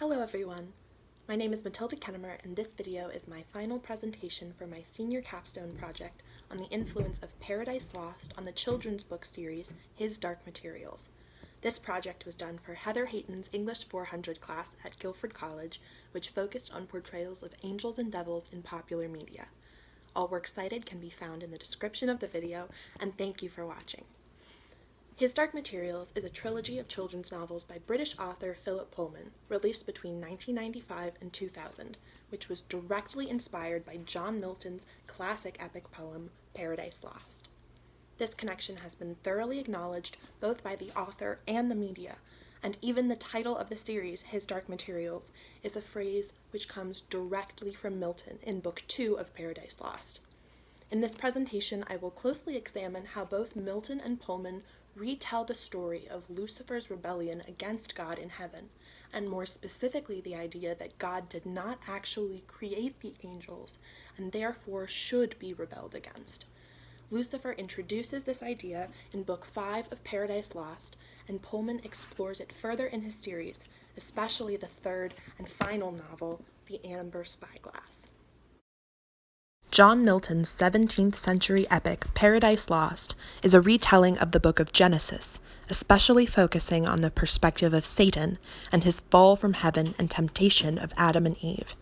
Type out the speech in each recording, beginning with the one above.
Hello everyone, my name is Matilda Kennemer and this video is my final presentation for my senior capstone project on the influence of Paradise Lost on the children's book series, His Dark Materials. This project was done for Heather Hayton's English 400 class at Guilford College, which focused on portrayals of angels and devils in popular media. All works cited can be found in the description of the video, and thank you for watching. His Dark Materials is a trilogy of children's novels by British author Philip Pullman, released between 1995 and 2000, which was directly inspired by John Milton's classic epic poem, Paradise Lost. This connection has been thoroughly acknowledged both by the author and the media, and even the title of the series, His Dark Materials, is a phrase which comes directly from Milton in Book 2 of Paradise Lost. In this presentation, I will closely examine how both Milton and Pullman retell the story of Lucifer's rebellion against God in heaven, and more specifically the idea that God did not actually create the angels and therefore should be rebelled against. Lucifer introduces this idea in Book 5 of Paradise Lost, and Pullman explores it further in his series, especially the third and final novel, The Amber Spyglass. John Milton's 17th century epic, Paradise Lost, is a retelling of the book of Genesis, especially focusing on the perspective of Satan and his fall from heaven and temptation of Adam and Eve.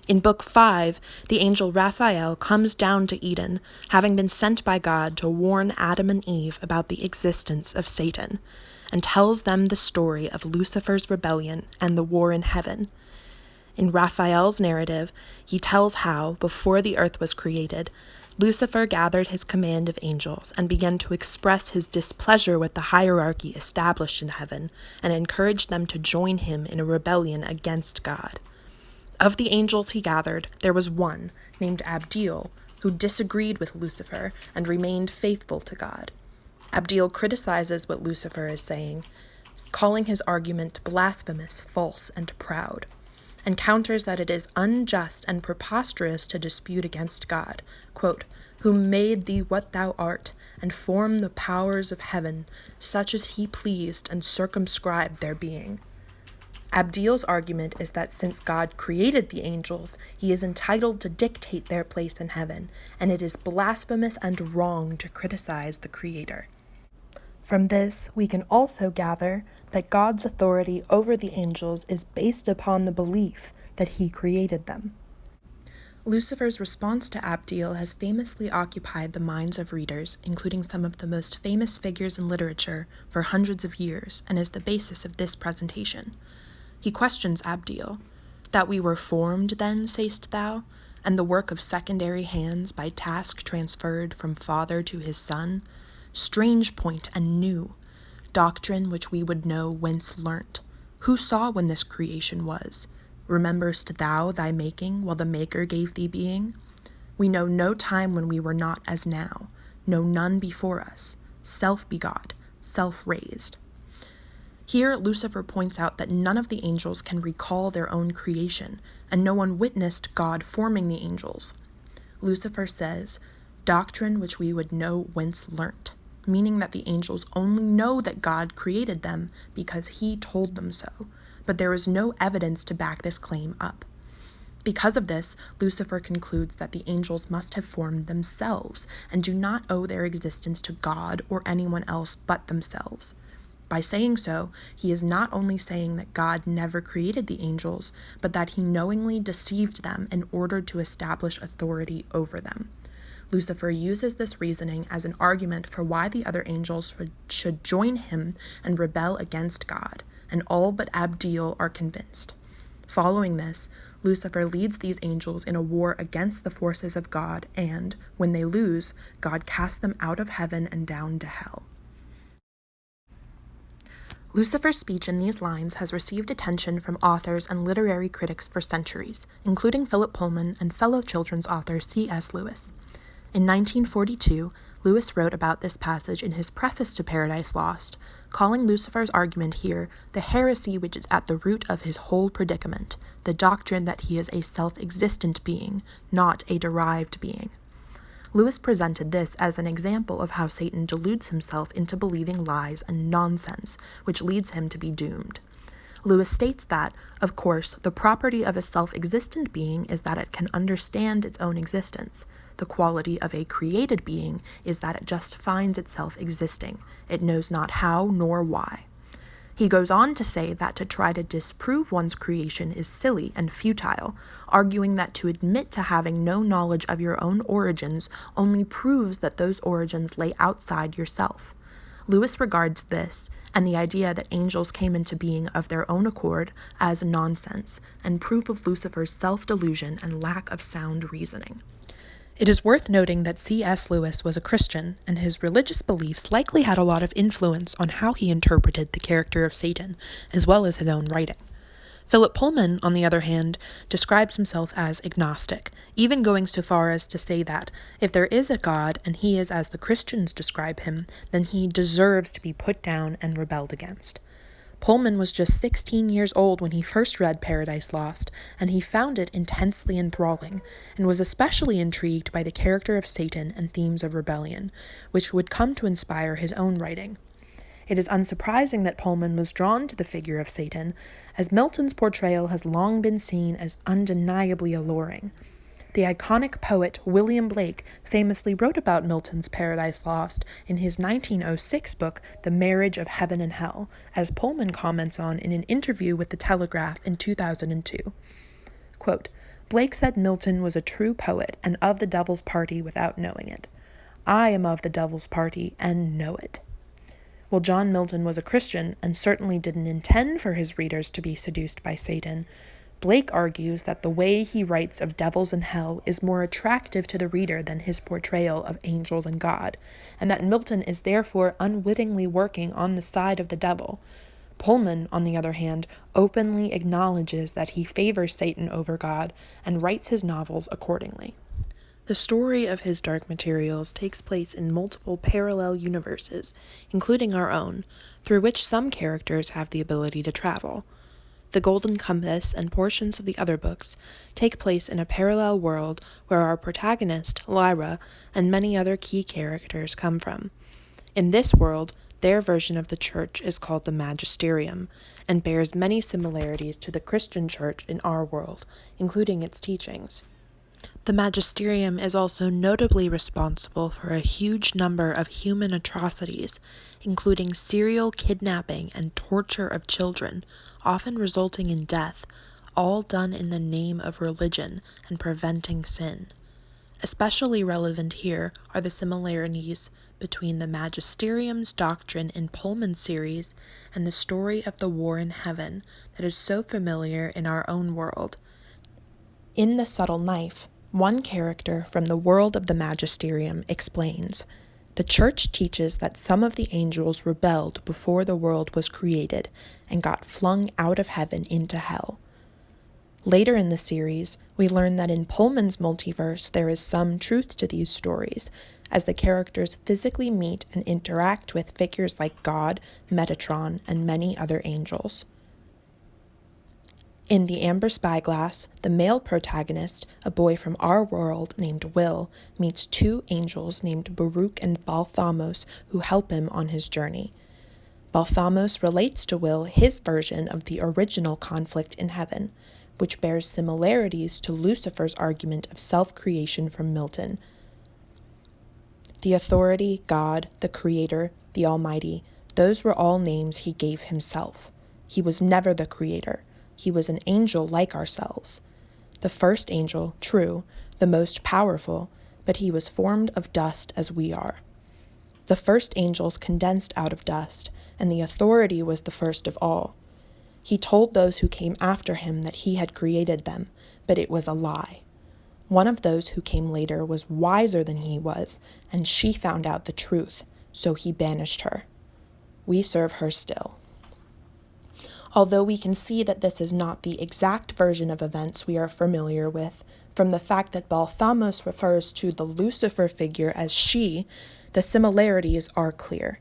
In Book 5, the angel Raphael comes down to Eden, having been sent by God to warn Adam and Eve about the existence of Satan, and tells them the story of Lucifer's rebellion and the war in heaven. In Raphael's narrative, he tells how, before the earth was created, Lucifer gathered his command of angels and began to express his displeasure with the hierarchy established in heaven and encouraged them to join him in a rebellion against God. Of the angels he gathered, there was one, named Abdiel, who disagreed with Lucifer and remained faithful to God. Abdiel criticizes what Lucifer is saying, calling his argument blasphemous, false, and proud, and counters that it is unjust and preposterous to dispute against God, quote, who made thee what thou art, and formed the powers of heaven, such as he pleased, and circumscribed their being. Abdiel's argument is that since God created the angels, he is entitled to dictate their place in heaven, and it is blasphemous and wrong to criticize the Creator. From this, we can also gather that God's authority over the angels is based upon the belief that he created them. Lucifer's response to Abdiel has famously occupied the minds of readers, including some of the most famous figures in literature, for hundreds of years, and is the basis of this presentation. He questions Abdiel, "That we were formed, then, sayst thou, and the work of secondary hands by task transferred from father to his son? Strange point and new, doctrine which we would know whence learnt. Who saw when this creation was? Rememberst thou thy making while the Maker gave thee being? We know no time when we were not as now, know none before us, self-begot, self-raised." Here, Lucifer points out that none of the angels can recall their own creation, and no one witnessed God forming the angels. Lucifer says, "Doctrine which we would know whence learnt," meaning that the angels only know that God created them because he told them so, but there is no evidence to back this claim up. Because of this, Lucifer concludes that the angels must have formed themselves and do not owe their existence to God or anyone else but themselves. By saying so, he is not only saying that God never created the angels, but that he knowingly deceived them in order to establish authority over them. Lucifer uses this reasoning as an argument for why the other angels should join him and rebel against God, and all but Abdiel are convinced. Following this, Lucifer leads these angels in a war against the forces of God, and, when they lose, God casts them out of heaven and down to hell. Lucifer's speech in these lines has received attention from authors and literary critics for centuries, including Philip Pullman and fellow children's author C.S. Lewis. In 1942, Lewis wrote about this passage in his preface to Paradise Lost, calling Lucifer's argument here the heresy which is at the root of his whole predicament, the doctrine that he is a self-existent being, not a derived being. Lewis presented this as an example of how Satan deludes himself into believing lies and nonsense, which leads him to be doomed. Lewis states that, of course, the property of a self-existent being is that it can understand its own existence. The quality of a created being is that it just finds itself existing. It knows not how nor why. He goes on to say that to try to disprove one's creation is silly and futile, arguing that to admit to having no knowledge of your own origins only proves that those origins lay outside yourself. Lewis regards this, and the idea that angels came into being of their own accord, as nonsense, and proof of Lucifer's self-delusion and lack of sound reasoning. It is worth noting that C.S. Lewis was a Christian, and his religious beliefs likely had a lot of influence on how he interpreted the character of Satan, as well as his own writing. Philip Pullman, on the other hand, describes himself as agnostic, even going so far as to say that if there is a God and he is as the Christians describe him, then he deserves to be put down and rebelled against. Pullman was just 16 years old when he first read Paradise Lost, and he found it intensely enthralling, and was especially intrigued by the character of Satan and themes of rebellion, which would come to inspire his own writing. It is unsurprising that Pullman was drawn to the figure of Satan, as Milton's portrayal has long been seen as undeniably alluring. The iconic poet William Blake famously wrote about Milton's Paradise Lost in his 1906 book, The Marriage of Heaven and Hell, as Pullman comments on in an interview with The Telegraph in 2002. Quote, "Blake said Milton was a true poet and of the devil's party without knowing it. I am of the devil's party and know it." While John Milton was a Christian and certainly didn't intend for his readers to be seduced by Satan, Blake argues that the way he writes of devils and hell is more attractive to the reader than his portrayal of angels and God, and that Milton is therefore unwittingly working on the side of the devil. Pullman, on the other hand, openly acknowledges that he favors Satan over God and writes his novels accordingly. The story of his Dark Materials takes place in multiple parallel universes, including our own, through which some characters have the ability to travel. The Golden Compass and portions of the other books take place in a parallel world where our protagonist, Lyra, and many other key characters come from. In this world, their version of the church is called the Magisterium, and bears many similarities to the Christian church in our world, including its teachings. The Magisterium is also notably responsible for a huge number of human atrocities, including serial kidnapping and torture of children, often resulting in death, all done in the name of religion and preventing sin. Especially relevant here are the similarities between the Magisterium's doctrine in Pullman's series and the story of the war in heaven that is so familiar in our own world. In The Subtle Knife, one character from the world of the Magisterium explains, "The church teaches that some of the angels rebelled before the world was created and got flung out of heaven into hell." Later in the series, we learn that in Pullman's multiverse there is some truth to these stories, as the characters physically meet and interact with figures like God, Metatron, and many other angels. In The Amber Spyglass, the male protagonist, a boy from our world named Will, meets two angels named Baruch and Balthamos who help him on his journey. Balthamos relates to Will his version of the original conflict in heaven, which bears similarities to Lucifer's argument of self-creation from Milton. The authority, God, the Creator, the Almighty, those were all names he gave himself. He was never the Creator. He was an angel like ourselves. The first angel, true, the most powerful, but he was formed of dust as we are. The first angels condensed out of dust, and the authority was the first of all. He told those who came after him that he had created them, but it was a lie. One of those who came later was wiser than he was, and she found out the truth, so he banished her. We serve her still. Although we can see that this is not the exact version of events we are familiar with, from the fact that Balthamos refers to the Lucifer figure as she, the similarities are clear.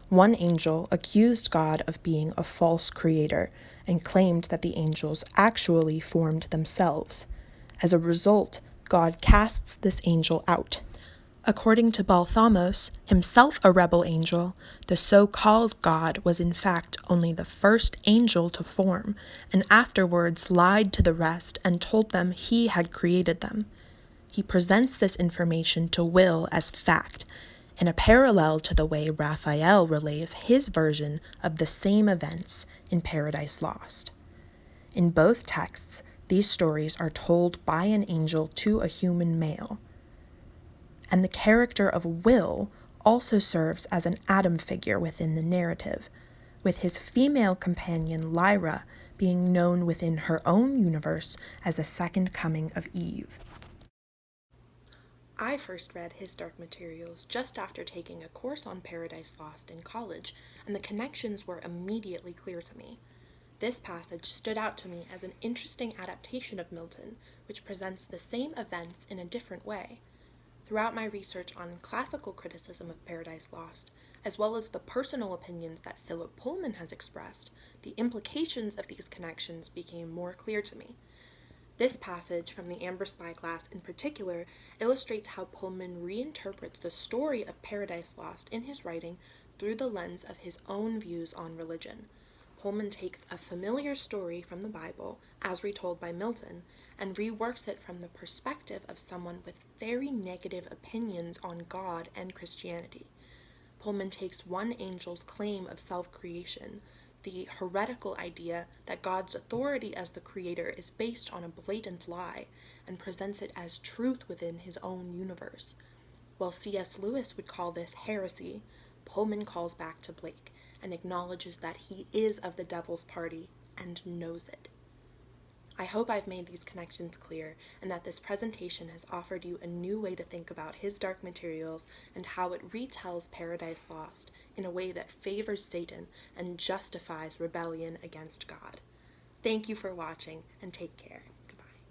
One angel accused God of being a false creator and claimed that the angels actually formed themselves. As a result, God casts this angel out. According to Balthamos, himself a rebel angel, the so-called God was in fact only the first angel to form, and afterwards lied to the rest and told them he had created them. He presents this information to Will as fact, in a parallel to the way Raphael relays his version of the same events in Paradise Lost. In both texts, these stories are told by an angel to a human male. And the character of Will also serves as an Adam figure within the narrative, with his female companion Lyra being known within her own universe as a second coming of Eve. I first read His Dark Materials just after taking a course on Paradise Lost in college, and the connections were immediately clear to me. This passage stood out to me as an interesting adaptation of Milton, which presents the same events in a different way. Throughout my research on classical criticism of Paradise Lost, as well as the personal opinions that Philip Pullman has expressed, the implications of these connections became more clear to me. This passage from the Amber Spyglass in particular illustrates how Pullman reinterprets the story of Paradise Lost in his writing through the lens of his own views on religion. Pullman takes a familiar story from the Bible, as retold by Milton, and reworks it from the perspective of someone with very negative opinions on God and Christianity. Pullman takes one angel's claim of self-creation, the heretical idea that God's authority as the creator is based on a blatant lie, and presents it as truth within his own universe. While C.S. Lewis would call this heresy, Pullman calls back to Blake and acknowledges that he is of the devil's party and knows it. I hope I've made these connections clear and that this presentation has offered you a new way to think about His Dark Materials and how it retells Paradise Lost in a way that favors Satan and justifies rebellion against God. Thank you for watching and take care.